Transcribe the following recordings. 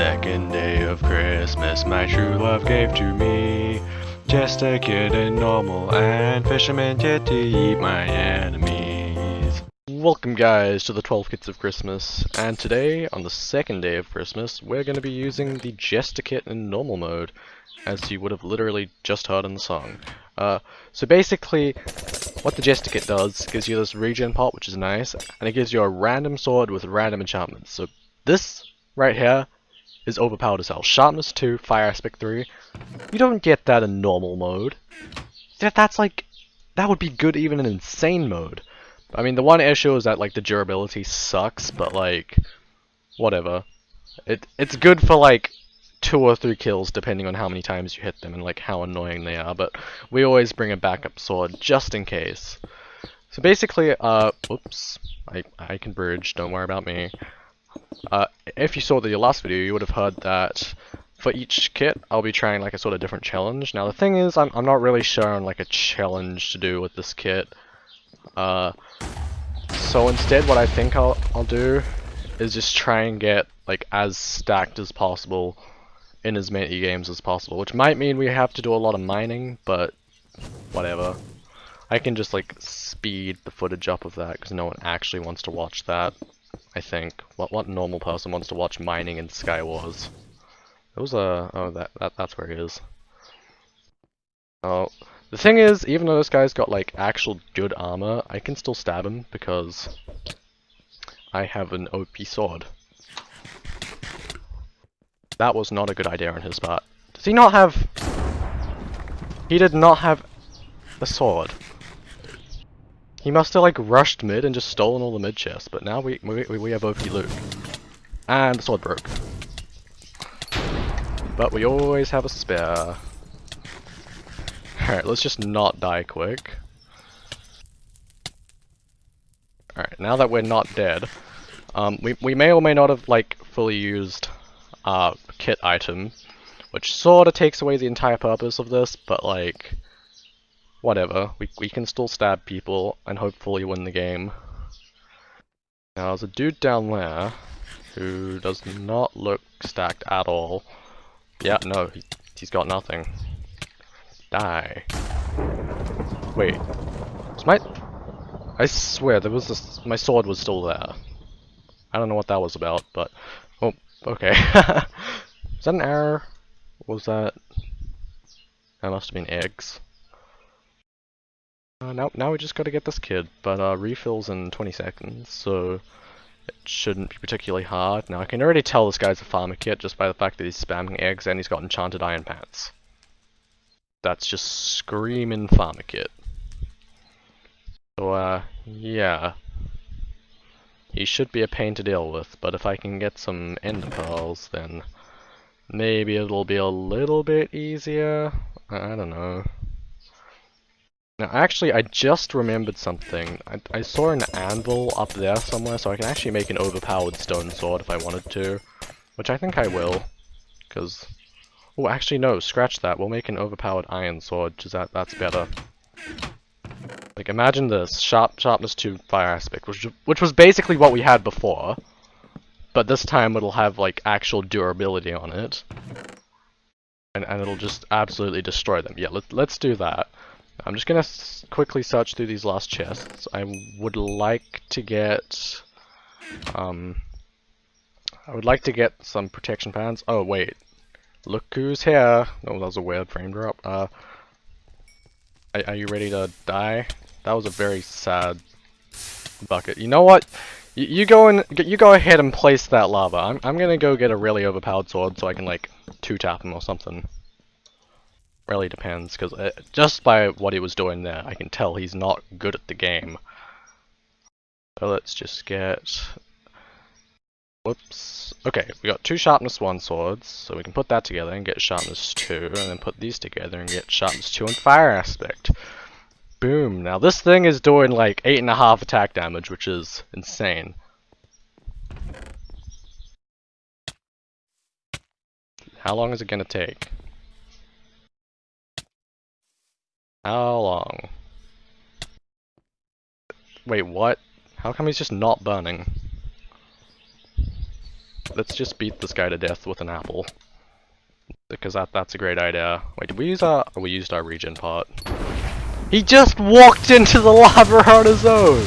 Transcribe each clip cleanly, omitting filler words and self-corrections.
second day of Christmas, my true love gave to me Jester Kit and normal, and Fisherman Kit to eat my enemies. Welcome guys to the 12 Kits of Christmas, and today, on the second day of Christmas, we're going to be using the Jester Kit in normal mode, as you would have literally just heard in the song. So basically, what the Jester Kit does, gives you this regen pot, which is nice, and it gives you a random sword with random enchantments. So this right here is overpowered as hell. Sharpness 2, Fire Aspect 3. You don't get that in normal mode. That's like, that would be good even in insane mode. I mean, the one issue is that like the durability sucks, but like, whatever. It's good for like 2 or 3 kills depending on how many times you hit them and like how annoying they are, but we always bring a backup sword just in case. So basically, oops, I can bridge, don't worry about me. If you saw the last video, you would have heard that for each kit, I'll be trying like a sort of different challenge. Now the thing is, I'm not really sure on like a challenge to do with this kit. So instead what I think I'll do is just try and get like as stacked as possible in as many games as possible, which might mean we have to do a lot of mining, but whatever. I can just like speed the footage up of that because no one actually wants to watch that. I think. What normal person wants to watch mining in Sky Wars? Those are... oh, that's where he is. Oh, the thing is, even though this guy's got like actual good armor, I can still stab him because I have an OP sword. That was not a good idea on his part. Does he not have... He did not have a sword. He must have like rushed mid and just stolen all the mid chests, but now we have OP loot. And the sword broke. But we always have a spare. Alright, let's just not die quick. Alright, now that we're not dead, we may or may not have like fully used kit item, which sorta takes away the entire purpose of this, but like, whatever, we can still stab people and hopefully win the game. Now there's a dude down there who does not look stacked at all. Yeah, no, he's got nothing. Die. Wait, I swear there was this, my sword was still there. I don't know what that was about, but oh, okay. Is that an error? What was that? That must have been eggs. Now we just gotta get this kid, but refills in 20 seconds, so it shouldn't be particularly hard. Now I can already tell this guy's a farmer kit just by the fact that he's spamming eggs and he's got enchanted iron pants. That's just screaming farmer kit. So yeah. He should be a pain to deal with, but if I can get some ender pearls, then maybe it'll be a little bit easier. I don't know. Now actually, I just remembered something. I saw an anvil up there somewhere, so I can actually make an overpowered stone sword if I wanted to. Which I think I will. Because... oh, actually no, scratch that. We'll make an overpowered iron sword, because that's better. Like, imagine this. Sharpness 2, Fire Aspect, which was basically what we had before. But this time it'll have, like, actual durability on it. And it'll just absolutely destroy them. Yeah, let's do that. I'm just gonna quickly search through these last chests. I would like to get... I would like to get some protection pants. Oh, wait. Look who's here! Oh, that was a weird frame drop. Are you ready to die? That was a very sad bucket. You know what? You go ahead and place that lava. I'm gonna go get a really overpowered sword so I can like 2-tap him or something. Really depends, because just by what he was doing there, I can tell he's not good at the game. So let's just get... whoops. Okay, we got 2 sharpness 1 swords, so we can put that together and get sharpness 2, and then put these together and get sharpness 2 and fire aspect. Boom! Now this thing is doing like 8.5 attack damage, which is insane. How long is it gonna take? How long? Wait, what? How come he's just not burning? let's just beat this guy to death with an apple. Because that's a great idea. Wait, did we use our... Oh, we used our regen pot. He just walked into the lava on his own!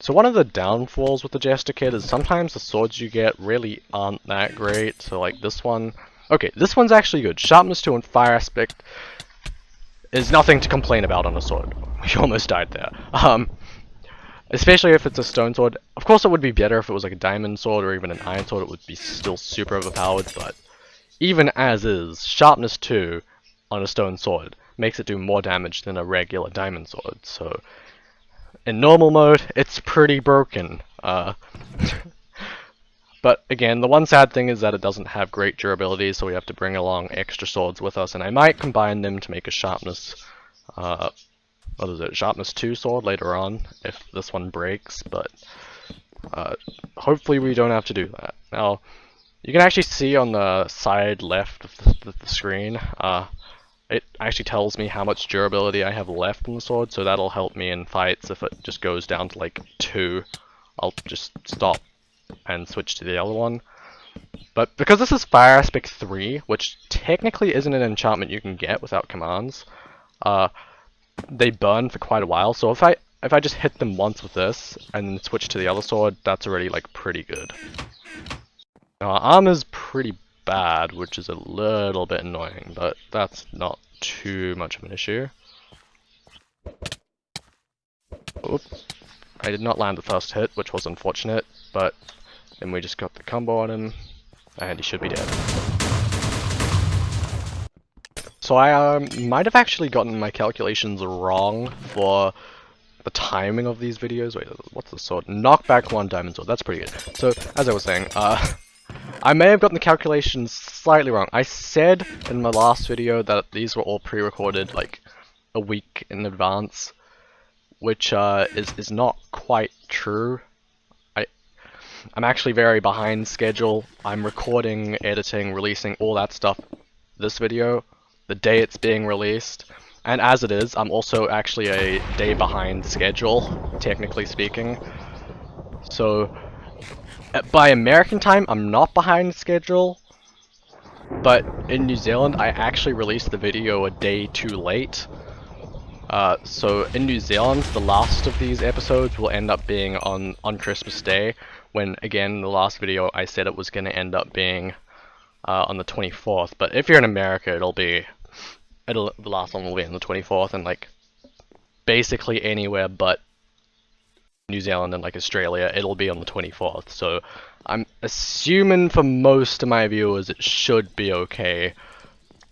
So one of the downfalls with the Jester Kit is sometimes the swords you get really aren't that great. So like this one... Okay, this one's actually good. Sharpness 2 and Fire Aspect is nothing to complain about on a sword. We almost died there. Especially if it's a stone sword. Of course it would be better if it was like a diamond sword or even an iron sword. It would be still super overpowered, but even as is, Sharpness 2 on a stone sword makes it do more damage than a regular diamond sword. So in normal mode, it's pretty broken. But again, the one sad thing is that it doesn't have great durability, so we have to bring along extra swords with us, and I might combine them to make a sharpness, what is it, sharpness 2 sword later on, if this one breaks, but hopefully we don't have to do that. Now, you can actually see on the side left of the screen, it actually tells me how much durability I have left in the sword, so that'll help me in fights. If it just goes down to like 2, I'll just stop and switch to the other one. But because this is Fire Aspect 3, which technically isn't an enchantment you can get without commands, they burn for quite a while, so if I just hit them once with this and then switch to the other sword, that's already like pretty good. Now our armor's pretty bad, which is a little bit annoying, but that's not too much of an issue. Oops. I did not land the first hit, which was unfortunate, but then we just got the combo on him, and he should be dead. So I might have actually gotten my calculations wrong for the timing of these videos. Wait, what's the sword? Knockback 1 diamond sword, that's pretty good. So, as I was saying, I may have gotten the calculations slightly wrong. I said in my last video that these were all pre-recorded like a week in advance, which is not quite true. I'm actually very behind schedule. I'm recording, editing, releasing all that stuff this video the day it's being released, and as it is, I'm also actually a day behind schedule, technically speaking. So by American time, I'm not behind schedule, but in New Zealand, I actually released the video a day too late. So in New Zealand, the last of these episodes will end up being on Christmas Day, when again, the last video I said it was going to end up being on the 24th, but if you're in America, the last one will be on the 24th, and like basically anywhere but New Zealand and like Australia, it'll be on the 24th, so I'm assuming for most of my viewers it should be okay,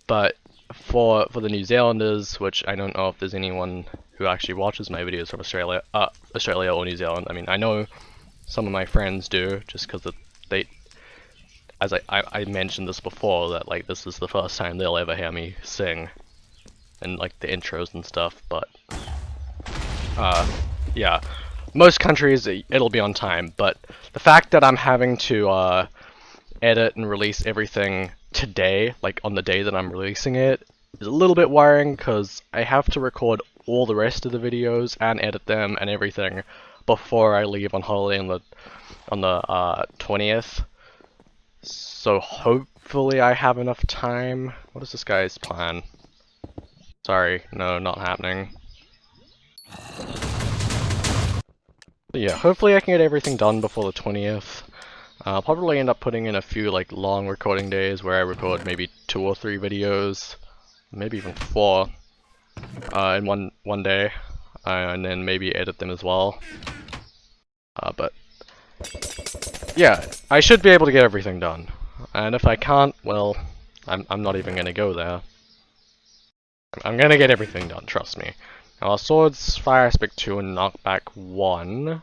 but for the New Zealanders, which I don't know if there's anyone who actually watches my videos from Australia or New Zealand. I mean, I know some of my friends do, just because as I mentioned this before, that like this is the first time they'll ever hear me sing, and like the intros and stuff. But yeah, most countries it'll be on time. But the fact that I'm having to edit and release everything today, like on the day that I'm releasing it, is a little bit worrying, because I have to record all the rest of the videos and edit them and everything before I leave on holiday on the 20th. So hopefully I have enough time. What is this guy's plan? Sorry, no, not happening. But yeah, hopefully I can get everything done before the 20th. I'll probably end up putting in a few like long recording days where I record maybe 2 or 3 videos, maybe even 4 in one day, and then maybe edit them as well. But yeah, I should be able to get everything done. And if I can't, well, I'm not even gonna go there. I'm gonna get everything done, trust me. Now our sword's Fire Aspect 2 and Knockback 1,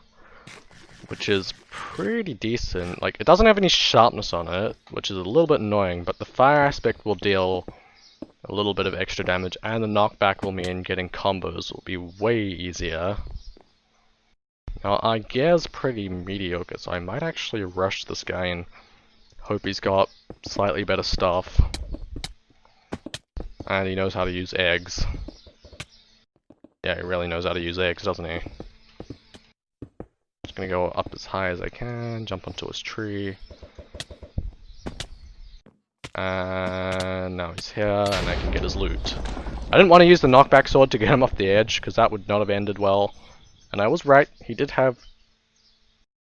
which is pretty decent. Like, it doesn't have any sharpness on it, which is a little bit annoying, but the Fire Aspect will deal a little bit of extra damage, and the Knockback will mean getting combos will be way easier. Now, our gear's pretty mediocre, so I might actually rush this guy and hope he's got slightly better stuff. And he knows how to use eggs. Yeah, he really knows how to use eggs, doesn't he? gonna go up as high as I can, jump onto his tree. And now he's here, and I can get his loot. I didn't want to use the knockback sword to get him off the edge, because that would not have ended well. And I was right, he did have,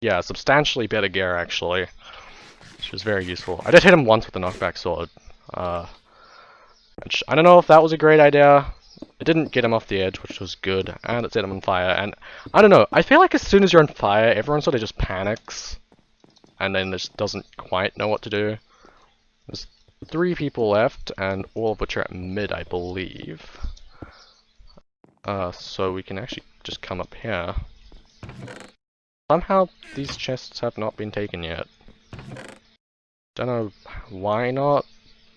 yeah, substantially better gear actually, which was very useful. I did hit him once with the knockback sword. Which, I don't know if that was a great idea. It didn't get him off the edge, which was good, and it set him on fire. And I don't know, I feel like as soon as you're on fire, everyone sort of just panics, and then just doesn't quite know what to do. There's 3 people left, and all of which are at mid, I believe. So we can actually just come up here. Somehow these chests have not been taken yet. Don't know why not,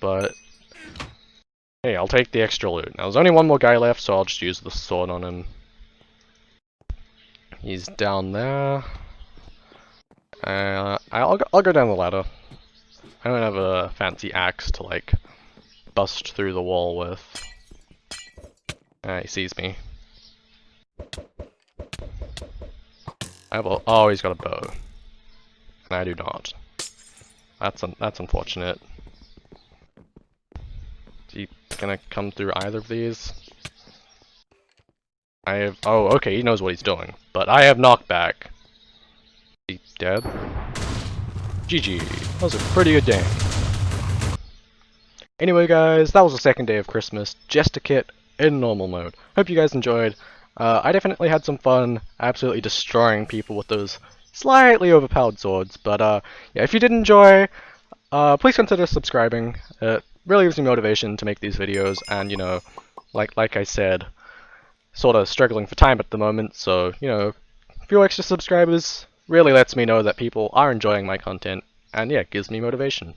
but hey, I'll take the extra loot. Now there's only one more guy left, so I'll just use the sword on him. He's down there. I'll go down the ladder. I don't have a fancy axe to like bust through the wall with. He sees me. Oh, he's got a bow, and I do not. That's unfortunate. Is he gonna come through either of these? Oh, okay, he knows what he's doing, but I have knockback. He's dead. GG. That was a pretty good game. Anyway guys, that was the second day of Christmas. Jester Kit in normal mode. Hope you guys enjoyed. I definitely had some fun absolutely destroying people with those slightly overpowered swords, but yeah, if you did enjoy, please consider subscribing. It really gives me motivation to make these videos, and you know, like I said, sort of struggling for time at the moment, so you know, a few extra subscribers really lets me know that people are enjoying my content, and yeah, it gives me motivation.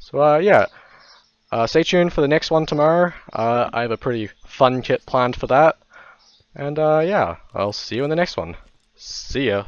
So yeah, stay tuned for the next one tomorrow. I have a pretty fun kit planned for that. And yeah, I'll see you in the next one. See ya.